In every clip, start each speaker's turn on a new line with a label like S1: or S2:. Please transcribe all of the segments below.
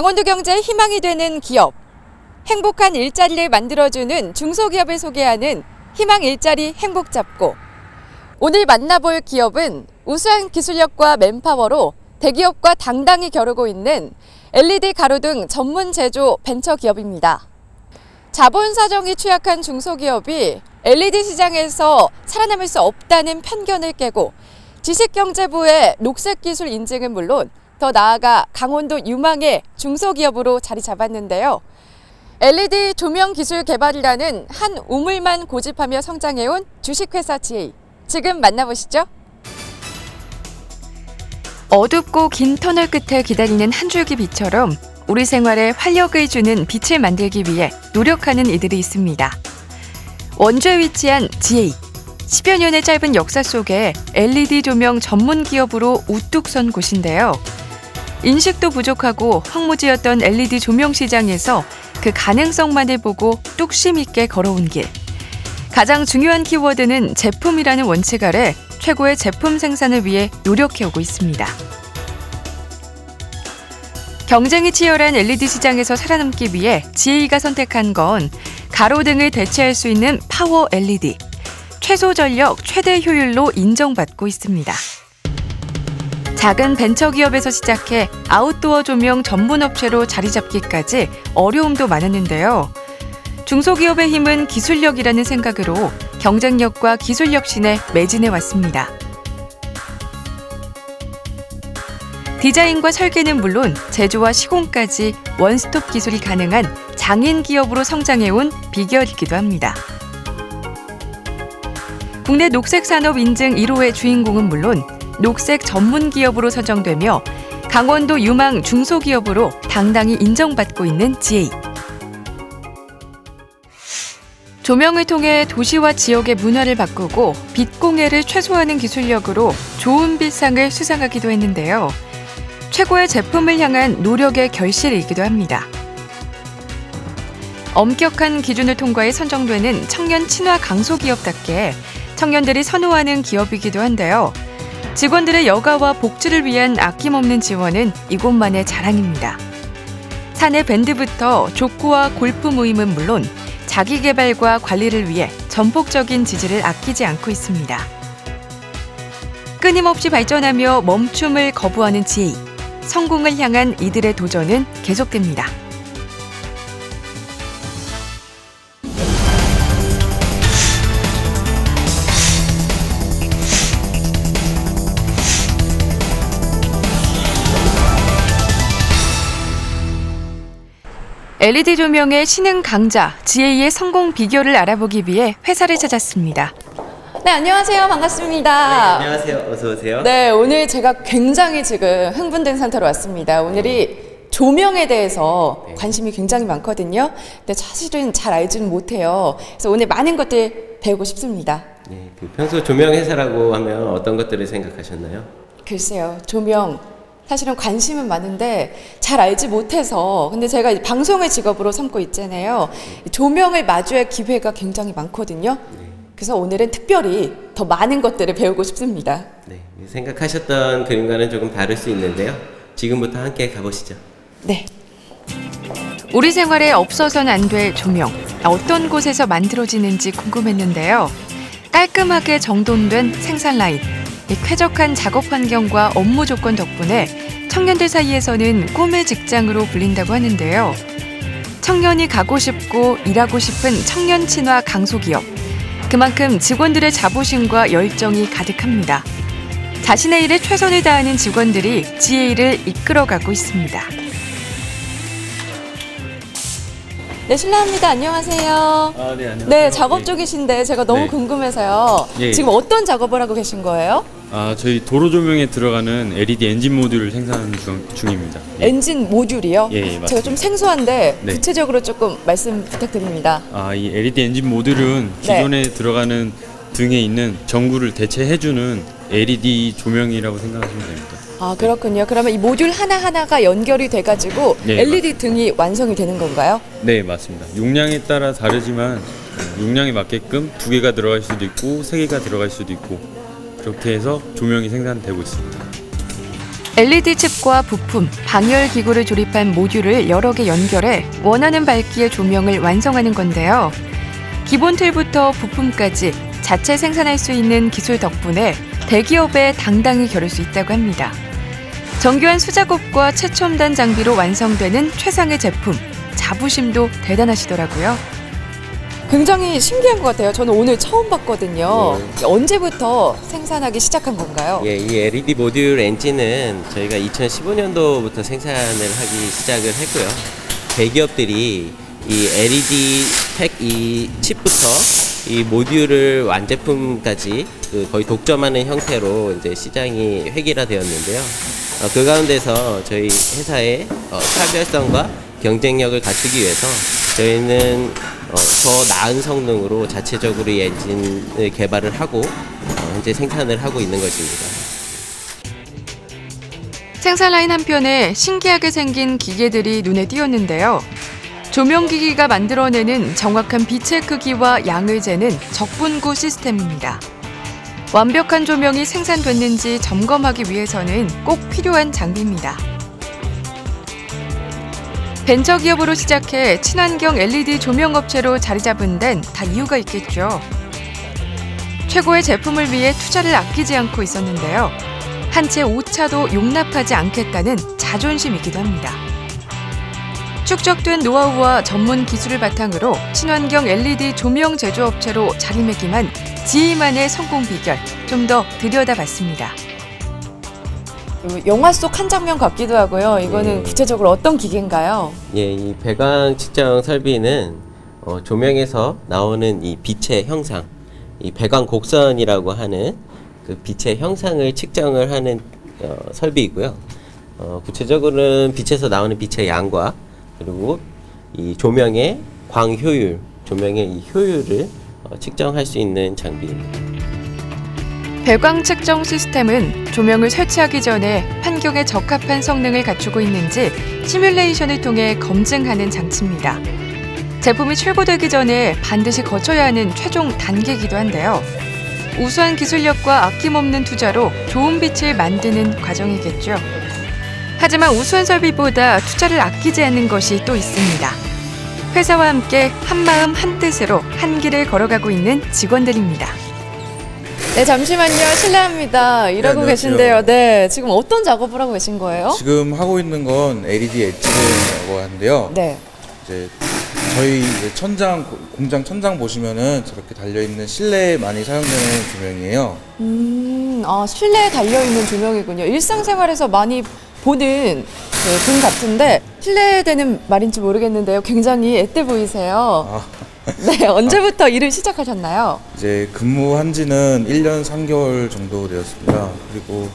S1: 강원도 경제의 희망이 되는 기업, 행복한 일자리를 만들어주는 중소기업을 소개하는 희망 일자리 행복 잡고. 오늘 만나볼 기업은 우수한 기술력과 맨파워로 대기업과 당당히 겨루고 있는 LED 가로등 전문 제조 벤처 기업입니다. 자본 사정이 취약한 중소기업이 LED 시장에서 살아남을 수 없다는 편견을 깨고 지식경제부의 녹색기술 인증은 물론 더 나아가 강원도 유망의 중소기업으로 자리 잡았는데요. LED 조명 기술 개발이라는 한 우물만 고집하며 성장해온 주식회사 GA. 지금 만나보시죠. 어둡고 긴 터널 끝에 기다리는 한 줄기 빛처럼 우리 생활에 활력을 주는 빛을 만들기 위해 노력하는 이들이 있습니다. 원주에 위치한 GA. 10여 년의 짧은 역사 속에 LED 조명 전문 기업으로 우뚝 선 곳인데요. 인식도 부족하고 황무지였던 LED 조명 시장에서 그 가능성만을 보고 뚝심 있게 걸어온 길. 가장 중요한 키워드는 제품이라는 원칙 아래 최고의 제품 생산을 위해 노력해오고 있습니다. 경쟁이 치열한 LED 시장에서 살아남기 위해 GA가 선택한 건 가로등을 대체할 수 있는 파워 LED. 최소 전력, 최대 효율로 인정받고 있습니다. 작은 벤처기업에서 시작해 아웃도어 조명 전문 업체로 자리 잡기까지 어려움도 많았는데요. 중소기업의 힘은 기술력이라는 생각으로 경쟁력과 기술 혁신에 매진해 왔습니다. 디자인과 설계는 물론 제조와 시공까지 원스톱 기술이 가능한 장인 기업으로 성장해온 비결이기도 합니다. 국내 녹색 산업 인증 1호의 주인공은 물론 녹색 전문 기업으로 선정되며 강원도 유망 중소기업으로 당당히 인정받고 있는 GA. 조명을 통해 도시와 지역의 문화를 바꾸고 빛 공해를 최소화하는 기술력으로 좋은 빛상을 수상하기도 했는데요. 최고의 제품을 향한 노력의 결실이기도 합니다. 엄격한 기준을 통과해 선정되는 청년 친화 강소기업답게 청년들이 선호하는 기업이기도 한데요. 직원들의 여가와 복지를 위한 아낌없는 지원은 이곳만의 자랑입니다. 사내 밴드부터 족구와 골프 모임은 물론 자기개발과 관리를 위해 전폭적인 지지를 아끼지 않고 있습니다. 끊임없이 발전하며 멈춤을 거부하는 GA. 성공을 향한 이들의 도전은 계속됩니다. LED 조명의 신흥 강자 GA의 성공 비결을 알아보기 위해 회사를 찾았습니다. 네, 안녕하세요. 반갑습니다.
S2: 네, 안녕하세요. 어서 오세요.
S1: 네, 오늘 제가 굉장히 지금 흥분된 상태로 왔습니다. 오늘이 조명에 대해서 관심이 굉장히 많거든요. 근데 사실은 잘 알지는 못해요. 그래서 오늘 많은 것들 배우고 싶습니다.
S2: 네, 평소 조명 회사라고 하면 어떤 것들을 생각하셨나요?
S1: 글쎄요, 조명. 사실은 관심은 많은데 잘 알지 못해서, 근데 제가 방송을 직업으로 삼고 있잖아요. 조명을 마주할 기회가 굉장히 많거든요. 그래서 오늘은 특별히 더 많은 것들을 배우고 싶습니다.
S2: 네, 생각하셨던 그림과는 조금 다를 수 있는데요. 지금부터 함께 가보시죠.
S1: 네. 우리 생활에 없어서는 안 될 조명. 어떤 곳에서 만들어지는지 궁금했는데요. 깔끔하게 정돈된 생산 라인. 쾌적한 작업 환경과 업무 조건 덕분에 청년들 사이에서는 꿈의 직장으로 불린다고 하는데요. 청년이 가고 싶고 일하고 싶은 청년 친화 강소기업. 그만큼 직원들의 자부심과 열정이 가득합니다. 자신의 일에 최선을 다하는 직원들이 GA를 이끌어가고 있습니다. 네, 실례합니다. 안녕하세요.
S3: 네, 안녕하세요.
S1: 네, 작업 중이신데 제가 너무
S3: 네.
S1: 궁금해서요.
S3: 예.
S1: 지금 어떤 작업을 하고 계신 거예요?
S3: 저희 도로 조명에 들어가는 LED 엔진 모듈을 생산 중입니다. 예.
S1: 엔진 모듈이요?
S3: 예, 맞습니다.
S1: 제가 좀 생소한데
S3: 네.
S1: 구체적으로 조금 말씀 부탁드립니다.
S3: 이 LED 엔진 모듈은 기존에 들어가는 등에 있는 전구를 대체해주는 LED 조명이라고 생각하시면 됩니다.
S1: 아, 그렇군요. 그러면 이 모듈 하나하나가 연결이 돼가지고
S3: 네,
S1: LED 등이 완성이 되는 건가요?
S3: 네, 맞습니다. 용량에 따라 다르지만 용량에 맞게끔 2개가 들어갈 수도 있고 3개가 들어갈 수도 있고 그렇게 해서 조명이 생산되고 있습니다.
S1: LED 칩과 부품, 방열 기구를 조립한 모듈을 여러 개 연결해 원하는 밝기의 조명을 완성하는 건데요. 기본 틀부터 부품까지 자체 생산할 수 있는 기술 덕분에 대기업에 당당히 겨룰 수 있다고 합니다. 정교한 수작업과 최첨단 장비로 완성되는 최상의 제품, 자부심도 대단하시더라고요. 굉장히 신기한 것 같아요. 저는 오늘 처음 봤거든요. 언제부터 생산하기 시작한 건가요?
S2: 예, 이 LED 모듈 엔진은 저희가 2015년도부터 생산을 하기 시작을 했고요. 대기업들이 이 LED 팩 이 칩부터 이 모듈을 완제품까지 거의 독점하는 형태로 이제 시장이 획일화되었는데요. 그 가운데서 저희 회사의 차별성과 경쟁력을 갖추기 위해서 저희는 더 나은 성능으로 자체적으로 이 엔진을 개발을 하고 현재 생산을 하고 있는 것입니다.
S1: 생산 라인 한편에 신기하게 생긴 기계들이 눈에 띄었는데요. 조명기기가 만들어내는 정확한 빛의 크기와 양을 재는 적분구 시스템입니다. 완벽한 조명이 생산됐는지 점검하기 위해서는 꼭 필요한 장비입니다. 벤처기업으로 시작해 친환경 LED 조명업체로 자리 잡은 데는 다 이유가 있겠죠. 최고의 제품을 위해 투자를 아끼지 않고 있었는데요. 한 채 오차도 용납하지 않겠다는 자존심이기도 합니다. 축적된 노하우와 전문 기술을 바탕으로 친환경 LED 조명 제조업체로 자리매김한 지희만의 성공 비결 좀 더 들여다봤습니다. 영화 속 한 장면 같기도 하고요. 이거는 구체적으로 어떤 기계인가요?
S2: 예, 이 배광 측정 설비는 조명에서 나오는 이 빛의 형상, 이 배광 곡선이라고 하는 그 빛의 형상을 측정을 하는 설비이고요. 구체적으로는 빛에서 나오는 빛의 양과 그리고 이 조명의 광 효율, 조명의 이 효율을 측정할 수 있는 장비입니다.
S1: 배광 측정 시스템은 조명을 설치하기 전에 환경에 적합한 성능을 갖추고 있는지 시뮬레이션을 통해 검증하는 장치입니다. 제품이 출고되기 전에 반드시 거쳐야 하는 최종 단계이기도 한데요. 우수한 기술력과 아낌없는 투자로 좋은 빛을 만드는 과정이겠죠. 하지만 우수한 설비보다 투자를 아끼지 않는 것이 또 있습니다. 회사와 함께 한마음 한뜻으로 한 길을 걸어가고 있는 직원들입니다. 네, 잠시만요. 실례합니다. 일하고 계신데요. 네, 지금 어떤 작업을 하고 계신 거예요?
S4: 지금 하고 있는 건 LED 엣지라고 하는데요.
S1: 네.
S4: 이제 저희 천장, 공장 천장 보시면은 저렇게 달려 있는 실내에 많이 사용되는 조명이에요.
S1: 실내에 달려 있는 조명이군요. 일상생활에서 많이 보는 등 같은데 실례되는 말인지 모르겠는데요. 굉장히 앳돼 보이세요. 네, 언제부터 일을 시작하셨나요?
S4: 이제 근무한 지는 1년 3개월 정도 되었습니다. 그리고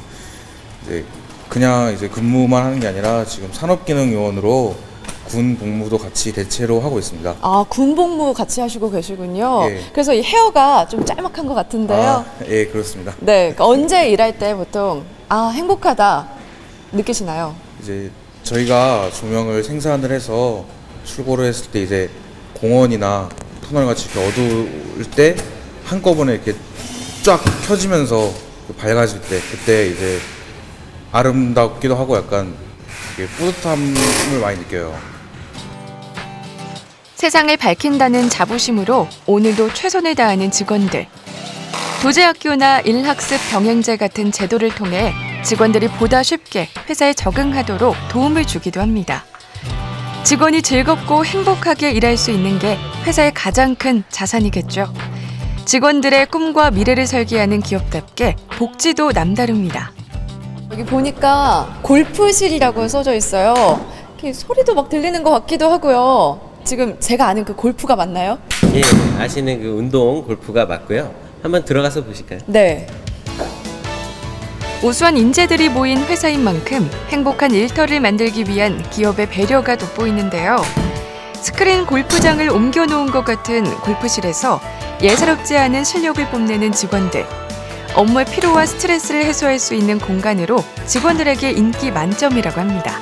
S4: 이제 그냥 이제 근무만 하는 게 아니라 지금 산업기능요원으로 군 복무도 같이 대체로 하고 있습니다.
S1: 아, 군 복무 같이 하시고 계시군요.
S4: 예.
S1: 그래서 이 헤어가 좀 짤막한 것 같은데요.
S4: 예, 그렇습니다.
S1: 네, 그러니까 언제 일할 때 보통 행복하다 느끼시나요?
S4: 이제 저희가 조명을 생산을 해서 출고를 했을 때 이제 공원이나 터널같이 이렇게 어두울 때 한꺼번에 이렇게 쫙 켜지면서 밝아질 때 그때 이제 아름답기도 하고 약간 뿌듯함을 많이 느껴요.
S1: 세상을 밝힌다는 자부심으로 오늘도 최선을 다하는 직원들. 도제학교나 일학습 병행제 같은 제도를 통해 직원들이 보다 쉽게 회사에 적응하도록 도움을 주기도 합니다. 직원이 즐겁고 행복하게 일할 수 있는 게 회사의 가장 큰 자산이겠죠. 직원들의 꿈과 미래를 설계하는 기업답게 복지도 남다릅니다. 여기 보니까 골프실이라고 써져 있어요. 이렇게 소리도 막 들리는 것 같기도 하고요. 지금 제가 아는 그 골프가 맞나요?
S2: 예, 아시는 그 운동 골프가 맞고요. 한번 들어가서 보실까요?
S1: 네. 우수한 인재들이 모인 회사인 만큼 행복한 일터를 만들기 위한 기업의 배려가 돋보이는데요. 스크린 골프장을 옮겨놓은 것 같은 골프실에서 예사롭지 않은 실력을 뽐내는 직원들. 업무의 피로와 스트레스를 해소할 수 있는 공간으로 직원들에게 인기 만점이라고 합니다.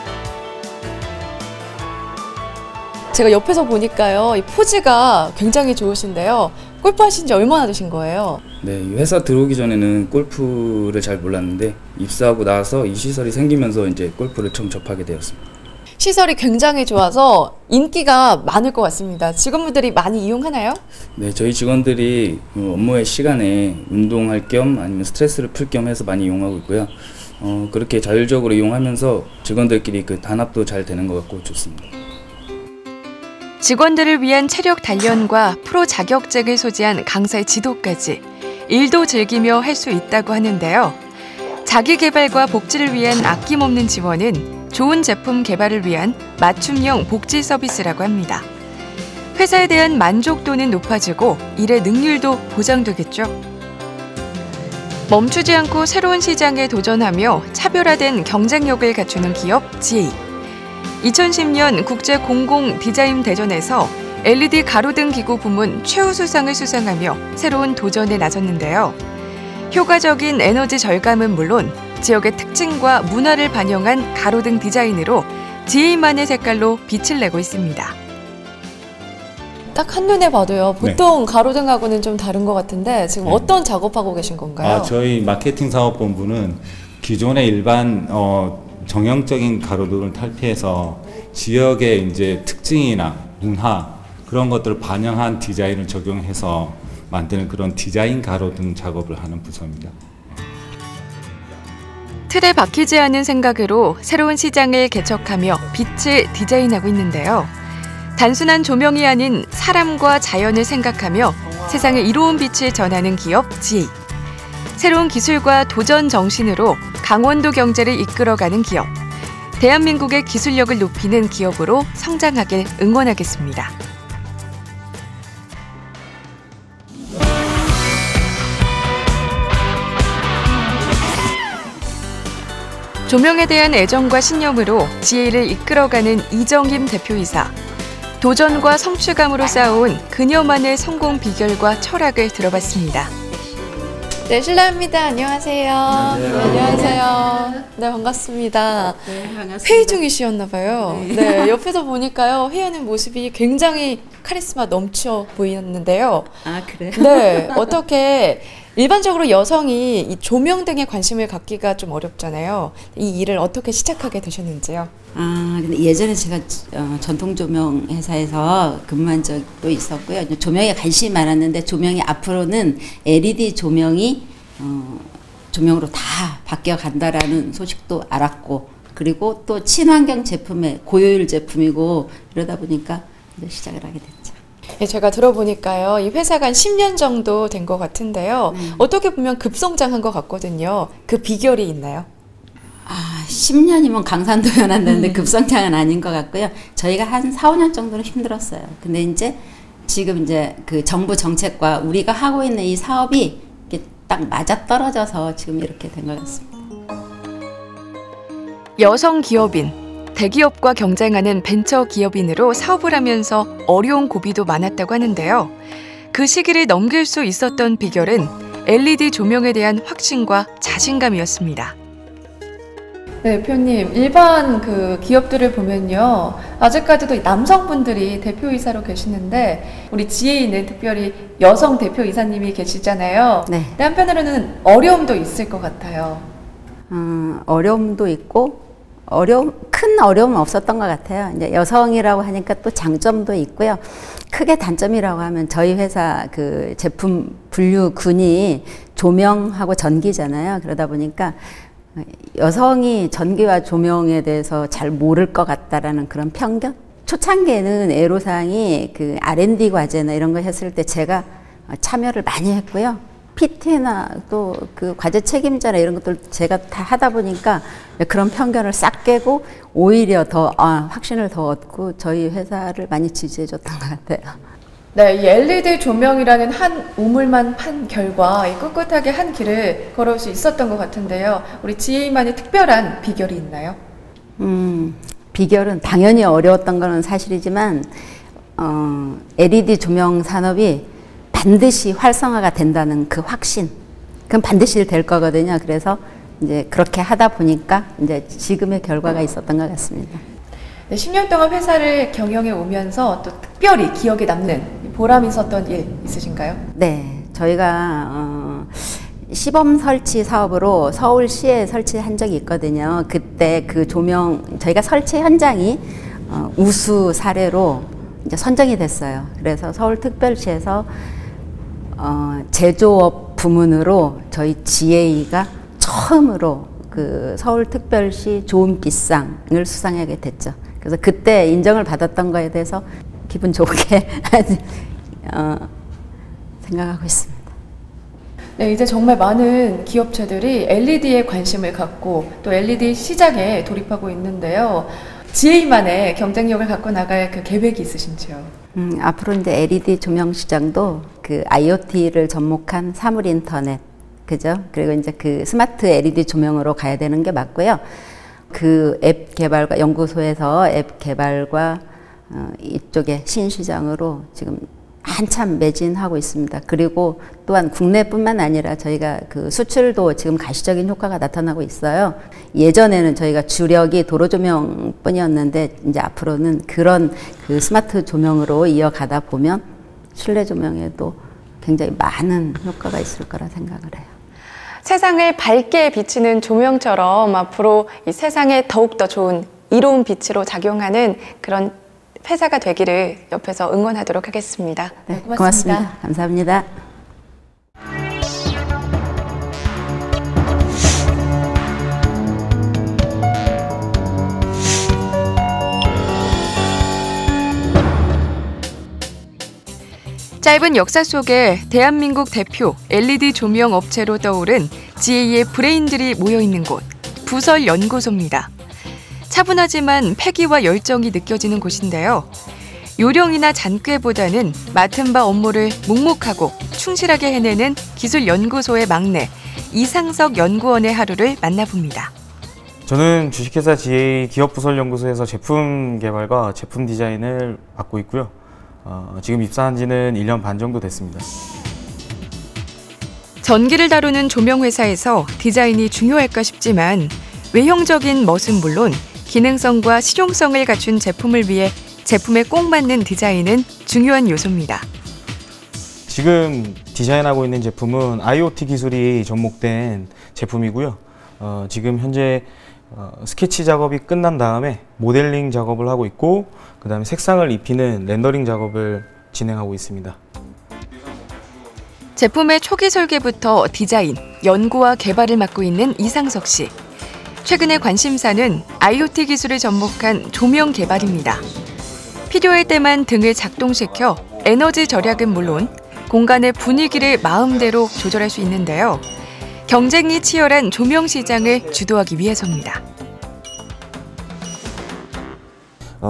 S1: 제가 옆에서 보니까요, 이 포즈가 굉장히 좋으신데요. 골프 하신 지 얼마나 되신 거예요?
S5: 네, 이 회사 들어오기 전에는 골프를 잘 몰랐는데 입사하고 나서 이 시설이 생기면서 이제 골프를 처음 접하게 되었습니다.
S1: 시설이 굉장히 좋아서 인기가 많을 것 같습니다. 직원분들이 많이 이용하나요?
S5: 네, 저희 직원들이 업무의 시간에 운동할 겸 아니면 스트레스를 풀 겸 해서 많이 이용하고 있고요. 그렇게 자율적으로 이용하면서 직원들끼리 그 단합도 잘 되는 것 같고 좋습니다.
S1: 직원들을 위한 체력 단련과 프로 자격증을 소지한 강사의 지도까지 일도 즐기며 할 수 있다고 하는데요. 자기 개발과 복지를 위한 아낌없는 지원은 좋은 제품 개발을 위한 맞춤형 복지 서비스라고 합니다. 회사에 대한 만족도는 높아지고 일의 능률도 보장되겠죠. 멈추지 않고 새로운 시장에 도전하며 차별화된 경쟁력을 갖추는 기업 GA. 2010년 국제 공공 디자인 대전에서 LED 가로등 기구 부문 최우수상을 수상하며 새로운 도전에 나섰는데요. 효과적인 에너지 절감은 물론 지역의 특징과 문화를 반영한 가로등 디자인으로 GA만의 색깔로 빛을 내고 있습니다. 딱 한눈에 봐도요. 보통 가로등하고는 좀 다른 것 같은데 지금 어떤 작업하고 계신 건가요?
S6: 저희 마케팅 사업본부는 기존의 일반 정형적인 가로등을 탈피해서 지역의 이제 특징이나 문화 그런 것들을 반영한 디자인을 적용해서 만드는 그런 디자인 가로등 작업을 하는 부서입니다.
S1: 틀에 박히지 않은 생각으로 새로운 시장을 개척하며 빛을 디자인하고 있는데요. 단순한 조명이 아닌 사람과 자연을 생각하며 세상에 이로운 빛을 전하는 기업 GA. 새로운 기술과 도전 정신으로 강원도 경제를 이끌어가는 기업. 대한민국의 기술력을 높이는 기업으로 성장하길 응원하겠습니다. 조명에 대한 애정과 신념으로 GA를 이끌어가는 이정임 대표이사. 도전과 성취감으로 쌓아온 그녀만의 성공 비결과 철학을 들어봤습니다. 네, 실례합니다. 안녕하세요. 네, 안녕하세요. 네, 반갑습니다.
S7: 네, 반갑습니다.
S1: 회의 중이셨나 봐요. 네, 옆에서 보니까요. 회의하는 모습이 굉장히 카리스마 넘쳐 보이는데요.
S7: 아, 그래요?
S1: 네, 어떻게 일반적으로 여성이 이 조명 등에 관심을 갖기가 좀 어렵잖아요. 이 일을 어떻게 시작하게 되셨는지요?
S7: 근데 예전에 제가 전통 조명 회사에서 근무한 적도 있었고요. 조명에 관심이 많았는데 조명이 앞으로는 LED 조명이 조명으로 다 바뀌어 간다라는 소식도 알았고, 그리고 또 친환경 제품의 고효율 제품이고 이러다 보니까 이제 시작을 하게 됐죠.
S1: 예, 제가 들어보니까요. 이 회사가 한 10년 정도 된 것 같은데요. 어떻게 보면 급성장한 것 같거든요. 그 비결이 있나요?
S7: 10년이면 강산도 연한다는데 급성장은 아닌 것 같고요. 저희가 한 4, 5년 정도는 힘들었어요. 근데 이제 지금 이제 그 정부 정책과 우리가 하고 있는 이 사업이 이렇게 딱 맞아떨어져서 지금 이렇게 된 것 같습니다.
S1: 여성 기업인, 대기업과 경쟁하는 벤처 기업인으로 사업을 하면서 어려운 고비도 많았다고 하는데요. 그 시기를 넘길 수 있었던 비결은 LED 조명에 대한 확신과 자신감이었습니다. 네, 대표님, 일반 그 기업들을 보면요, 아직까지도 남성분들이 대표이사로 계시는데 우리 GA는 특별히 여성 대표이사님이 계시잖아요.
S7: 네.
S1: 근데 한편으로는 어려움도 있을 것 같아요.
S7: 어려움도 있고 큰 어려움은 없었던 것 같아요. 이제 여성이라고 하니까 또 장점도 있고요. 크게 단점이라고 하면 저희 회사 그 제품 분류군이 조명하고 전기잖아요. 그러다 보니까 여성이 전기와 조명에 대해서 잘 모를 것 같다라는 그런 편견? 초창기에는 애로사항이 그 R&D 과제나 이런 거 했을 때 제가 참여를 많이 했고요. PT나 또 그 과제 책임자나 이런 것들 제가 다 하다 보니까 그런 편견을 싹 깨고 오히려 더 확신을 더 얻고 저희 회사를 많이 지지해 줬던 것 같아요.
S1: 네, 이 LED 조명이라는 한 우물만 판 결과 이 꿋꿋하게 한 길을 걸을 수 있었던 것 같은데요. 우리 GA만의 특별한 비결이 있나요?
S7: 비결은 당연히 어려웠던 거는 사실이지만 LED 조명 산업이 반드시 활성화가 된다는 그 확신, 그건 반드시 될 거거든요. 그래서 이제 그렇게 하다 보니까 이제 지금의 결과가 있었던 것 같습니다.
S1: 네, 10년 동안 회사를 경영해 오면서 또 특별히 기억에 남는 보람 있었던 일 있으신가요?
S7: 네, 저희가 시범 설치 사업으로 서울시에 설치한 적이 있거든요. 그때 그 조명, 저희가 설치 현장이 우수 사례로 이제 선정이 됐어요. 그래서 서울특별시에서 제조업 부문으로 저희 GA가 처음으로 그 서울특별시 좋은빛상을 수상하게 됐죠. 그래서 그때 인정을 받았던 거에 대해서 기분 좋게 생각하고 있습니다.
S1: 네, 이제 정말 많은 기업체들이 LED에 관심을 갖고 또 LED 시장에 돌입하고 있는데요. GA만의 경쟁력을 갖고 나갈 그 계획이 있으신지요?
S7: 앞으로 이제 LED 조명 시장도 그 IoT를 접목한 사물 인터넷, 그죠? 그리고 이제 그 스마트 LED 조명으로 가야 되는 게 맞고요. 그 앱 개발과 연구소에서 앱 개발과 이쪽에 신시장으로 지금 한참 매진하고 있습니다. 그리고 또한 국내뿐만 아니라 저희가 그 수출도 지금 가시적인 효과가 나타나고 있어요. 예전에는 저희가 주력이 도로 조명뿐이었는데 이제 앞으로는 그런 그 스마트 조명으로 이어가다 보면 실내 조명에도 굉장히 많은 효과가 있을 거라 생각을 해요.
S1: 세상을 밝게 비치는 조명처럼 앞으로 이 세상에 더욱더 좋은 이로운 빛으로 작용하는 그런 회사가 되기를 옆에서 응원하도록 하겠습니다.
S7: 네, 고맙습니다. 감사합니다.
S1: 짧은 역사 속에 대한민국 대표 LED 조명 업체로 떠오른 GA의 브레인들이 모여있는 곳, 부설연구소입니다. 차분하지만 패기와 열정이 느껴지는 곳인데요. 요령이나 잔꾀보다는 맡은 바 업무를 묵묵하고 충실하게 해내는 기술연구소의 막내 이상석 연구원의 하루를 만나봅니다.
S8: 저는 주식회사 GA 기업부설연구소에서 제품 개발과 제품 디자인을 맡고 있고요. 지금 입사한 지는 1년 반 정도 됐습니다.
S1: 전기를 다루는 조명회사에서 디자인이 중요할까 싶지만 외형적인 멋은 물론 기능성과 실용성을 갖춘 제품을 위해 제품에 꼭 맞는 디자인은 중요한 요소입니다.
S8: 지금 디자인하고 있는 제품은 IoT 기술이 접목된 제품이고요. 지금 현재 스케치 작업이 끝난 다음에 모델링 작업을 하고 있고 그 다음에 색상을 입히는 렌더링 작업을 진행하고 있습니다.
S1: 제품의 초기 설계부터 디자인, 연구와 개발을 맡고 있는 이상석 씨. 최근의 관심사는 IoT 기술을 접목한 조명 개발입니다. 필요할 때만 등을 작동시켜 에너지 절약은 물론 공간의 분위기를 마음대로 조절할 수 있는데요. 경쟁이 치열한 조명 시장을 주도하기 위해서입니다.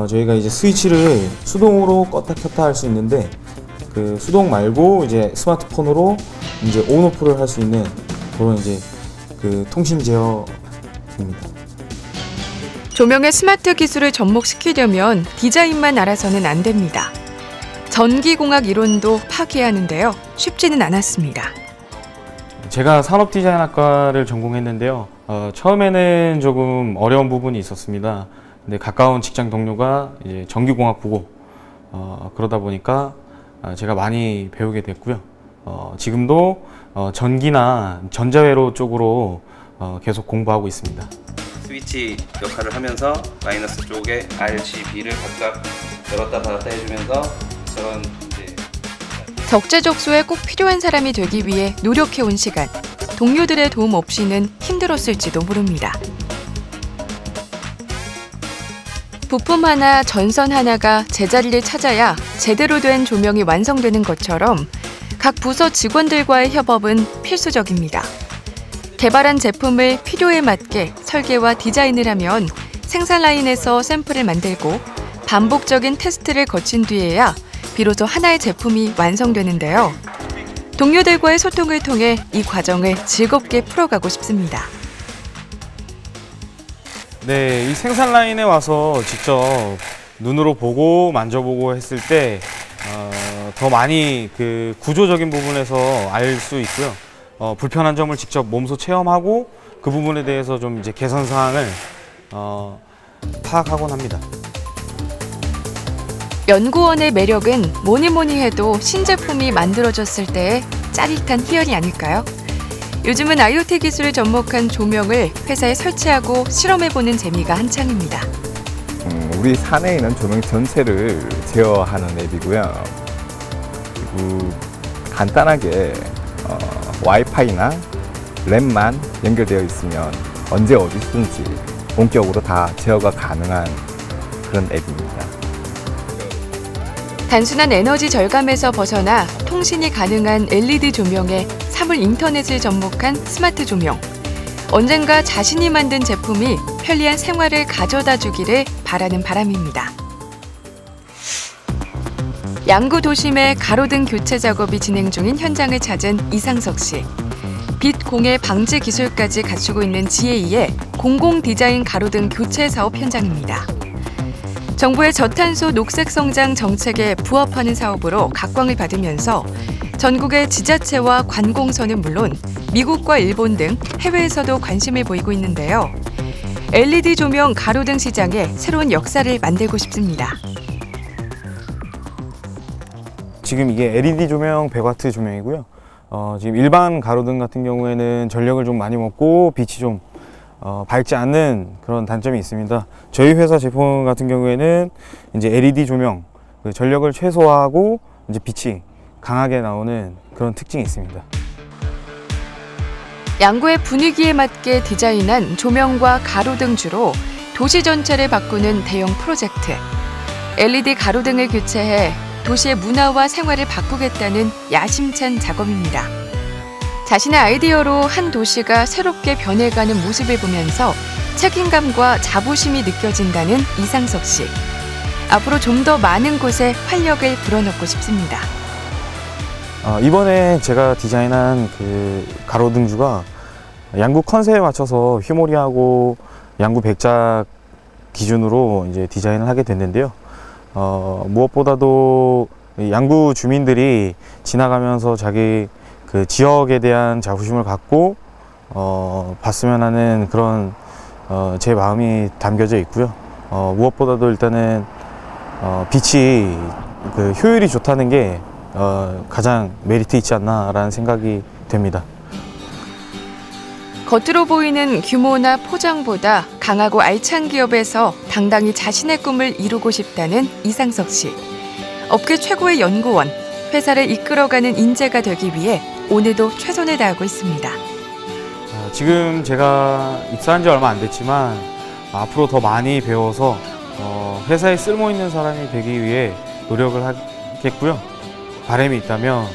S8: 저희가 이제 스위치를 수동으로 껐다 켰다 할 수 있는데 그 수동 말고 이제 스마트폰으로 이제 온오프를 할 수 있는 그런 이제 그 통신 제어입니다.
S1: 조명의 스마트 기술을 접목시키려면 디자인만 알아서는 안 됩니다. 전기공학 이론도 파괴해야 하는데요. 쉽지는 않았습니다.
S8: 제가 산업디자인학과를 전공했는데요. 처음에는 조금 어려운 부분이 있었습니다. 근데 가까운 직장 동료가 이제 전기공학부고 그러다 보니까 제가 많이 배우게 됐고요. 지금도 전기나 전자회로 쪽으로 계속 공부하고 있습니다.
S9: 스위치 역할을 하면서 마이너스 쪽에 RGB를 각각 열었다 닫았다 해주면서 저런 이제
S1: 적재적소에 꼭 필요한 사람이 되기 위해 노력해온 시간. 동료들의 도움 없이는 힘들었을지도 모릅니다. 부품 하나, 전선 하나가 제자리를 찾아야 제대로 된 조명이 완성되는 것처럼 각 부서 직원들과의 협업은 필수적입니다. 개발한 제품을 필요에 맞게 설계와 디자인을 하면 생산 라인에서 샘플을 만들고 반복적인 테스트를 거친 뒤에야 비로소 하나의 제품이 완성되는데요. 동료들과의 소통을 통해 이 과정을 즐겁게 풀어가고 싶습니다.
S8: 네, 이 생산 라인에 와서 직접 눈으로 보고 만져보고 했을 때 더 많이 그 구조적인 부분에서 알 수 있고요. 불편한 점을 직접 몸소 체험하고 그 부분에 대해서 좀 이제 개선 사항을 파악하곤 합니다.
S1: 연구원의 매력은 뭐니 해도 신제품이 만들어졌을 때의 짜릿한 희열이 아닐까요? 요즘은 IoT 기술을 접목한 조명을 회사에 설치하고 실험해보는 재미가 한창입니다.
S10: 우리 산에 있는 조명 전체를 제어하는 앱이고요. 그리고 간단하게 와이파이나 램만 연결되어 있으면 언제 어디든지 본격으로 다 제어가 가능한 그런 앱입니다.
S1: 단순한 에너지 절감에서 벗어나 통신이 가능한 LED 조명에 사물 인터넷을 접목한 스마트 조명. 언젠가 자신이 만든 제품이 편리한 생활을 가져다 주기를 바라는 바람입니다. 양구 도심의 가로등 교체 작업이 진행 중인 현장을 찾은 이상석 씨. 빛 공해 방지 기술까지 갖추고 있는 GA의 공공 디자인 가로등 교체 사업 현장입니다. 정부의 저탄소 녹색 성장 정책에 부합하는 사업으로 각광을 받으면서 전국의 지자체와 관공서는 물론 미국과 일본 등 해외에서도 관심을 보이고 있는데요. LED 조명 가로등 시장에 새로운 역사를 만들고 싶습니다.
S8: 지금 이게 LED 조명 100W 조명이고요. 지금 일반 가로등 같은 경우에는 전력을 좀 많이 먹고 빛이 좀 밝지 않는 그런 단점이 있습니다. 저희 회사 제품 같은 경우에는 이제 LED 조명, 전력을 최소화하고 이제 빛이 강하게 나오는 그런 특징이 있습니다.
S1: 양구의 분위기에 맞게 디자인한 조명과 가로등 주로 도시 전체를 바꾸는 대형 프로젝트. LED 가로등을 교체해 도시의 문화와 생활을 바꾸겠다는 야심찬 작업입니다. 자신의 아이디어로 한 도시가 새롭게 변해가는 모습을 보면서 책임감과 자부심이 느껴진다는 이상석 씨. 앞으로 좀 더 많은 곳에 활력을 불어넣고 싶습니다.
S8: 이번에 제가 디자인한 그 가로등주가 양구 컨셉에 맞춰서 휘모리하고 양구 백작 기준으로 이제 디자인을 하게 됐는데요. 무엇보다도 양구 주민들이 지나가면서 자기 그 지역에 대한 자부심을 갖고 봤으면 하는 그런 제 마음이 담겨져 있고요. 무엇보다도 일단은 빛이 그 효율이 좋다는 게 가장 메리트 있지 않나라는 생각이 됩니다.
S1: 겉으로 보이는 규모나 포장보다 강하고 알찬 기업에서 당당히 자신의 꿈을 이루고 싶다는 이상석 씨. 업계 최고의 연구원, 회사를 이끌어가는 인재가 되기 위해 오늘도 최선을 다하고 있습니다.
S8: 지금 제가 입사한 지 얼마 안 됐지만 앞으로 더 많이 배워서 회사에 쓸모 있는 사람이 되기 위해 노력을 하겠고요. 바람이 있다면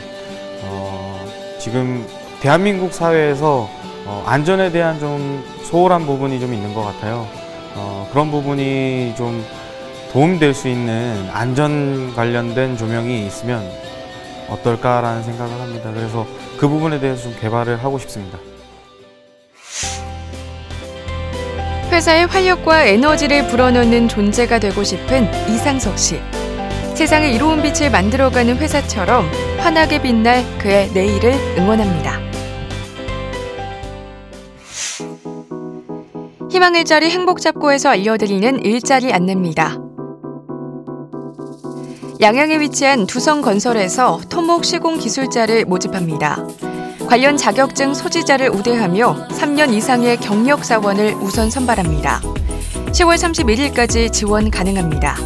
S8: 지금 대한민국 사회에서 안전에 대한 좀 소홀한 부분이 좀 있는 것 같아요. 그런 부분이 좀 도움될 수 있는 안전 관련된 조명이 있으면 어떨까라는 생각을 합니다. 그래서 그 부분에 대해서 좀 개발을 하고 싶습니다.
S1: 회사의 활력과 에너지를 불어넣는 존재가 되고 싶은 이상석 씨. 세상에 이로운 빛을 만들어가는 회사처럼 환하게 빛날 그의 내일을 응원합니다. 희망 일자리 행복잡고에서 알려드리는 일자리 안내입니다. 양양에 위치한 두성건설에서 토목 시공 기술자를 모집합니다. 관련 자격증 소지자를 우대하며 3년 이상의 경력 사원을 우선 선발합니다. 10월 31일까지 지원 가능합니다.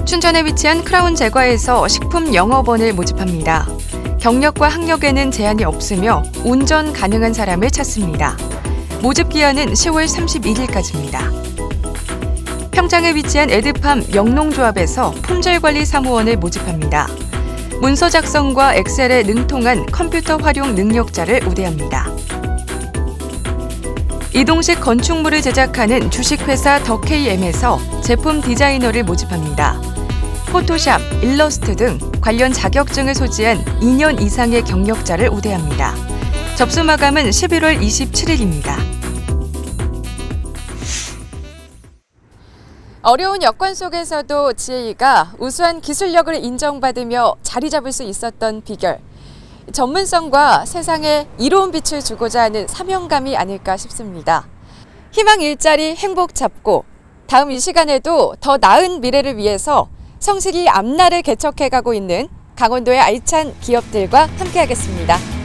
S1: 춘천에 위치한 크라운 제과에서 식품 영업원을 모집합니다. 경력과 학력에는 제한이 없으며 운전 가능한 사람을 찾습니다. 모집 기한은 10월 31일까지입니다. 평창에 위치한 에드팜 영농조합에서 품질관리 사무원을 모집합니다. 문서 작성과 엑셀에 능통한 컴퓨터 활용 능력자를 우대합니다. 이동식 건축물을 제작하는 주식회사 더KM에서 제품 디자이너를 모집합니다. 포토샵, 일러스트 등 관련 자격증을 소지한 2년 이상의 경력자를 우대합니다. 접수 마감은 11월 27일입니다. 어려운 여건 속에서도 GA가 우수한 기술력을 인정받으며 자리 잡을 수 있었던 비결. 전문성과 세상에 이로운 빛을 주고자 하는 사명감이 아닐까 싶습니다. 희망 일자리 행복 잡고 다음 이 시간에도 더 나은 미래를 위해서 성실히 앞날을 개척해가고 있는 강원도의 알찬 기업들과 함께하겠습니다.